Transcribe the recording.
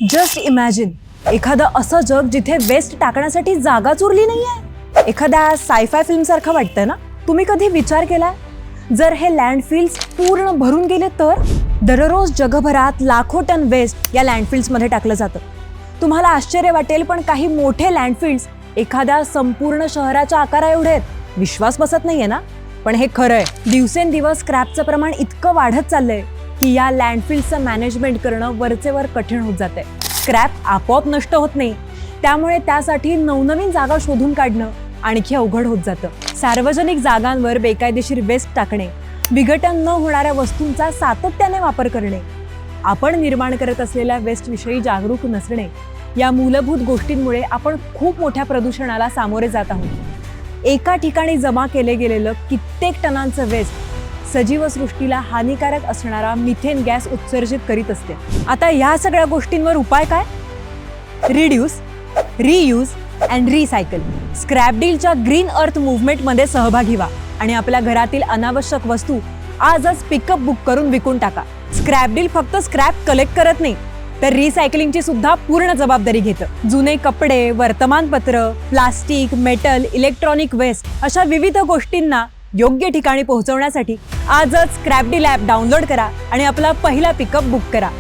Just imagine एखादं असं जग जिथे वेस्ट टाकण्यासाठी जागाच उरली नाहीये. एखाद्या सायफाय फिल्म सारखं वाटतंय ना. तुम्ही कधी विचार केलाय जर हे लँडफिल्स पूर्ण भरून गेले तर? दररोज जगभरात लाखो टन वेस्ट या लँडफिल्स मध्ये टाकलं जातं. तुम्हाला आश्चर्य वाटेल पण काही मोठे लँडफिल्स एखाद्या संपूर्ण शहराच्या आकारा एवढे आहेत. विश्वास बसत नाहीये ना, पण हे खरंय. दिवसेंदिवस स्क्रॅपचं प्रमाण इतकं वाढत चाललंय की या लँडफिल्सचं मॅनेजमेंट करणं वरचेवर कठीण होत जातंय. स्क्रॅप आपोआप नष्ट होत नाही, त्यामुळे त्यासाठी नवनवीन जागा शोधून काढणं आणखी अवघड होत जातं. सार्वजनिक जागांवर बेकायदेशीर वेस्ट टाकणे, विघटन न होणाऱ्या वस्तूंचा सातत्याने वापर करणे, आपण निर्माण करत असलेल्या वेस्टविषयी जागरूक नसणे, या मूलभूत गोष्टींमुळे आपण खूप मोठ्या प्रदूषणाला सामोरे जात आहोत. एका ठिकाणी जमा केले गेलेलं कित्येक टनांचं वेस्ट सजीव सृष्टीला हानिकारक असणारा मिथेन गॅस उत्सर्जित करीत असते. आता या सगळ्या गोष्टींवर उपाय काय? Reduce, reuse and recycle. Scrap डीलच्या ग्रीन अर्थ मूव्हमेंटमध्ये सहभागी व्हा आणि आपल्या घरातील अनावश्यक वस्तू आजच पिकअप बुक करून विकून टाका. स्क्रॅप डील फक्त स्क्रॅप कलेक्ट करत नाही, तर रिसायकलिंगची सुद्धा पूर्ण जबाबदारी घेतं. जुने कपडे, वर्तमानपत्र, प्लास्टिक, मेटल, इलेक्ट्रॉनिक वेस्ट अशा विविध गोष्टींना योग्य ठिकाणी पोहोचवण्यासाठी आजच स्क्रॅप डील ॲप डाउनलोड करा आणि आपला पहिला पिकअप बुक करा.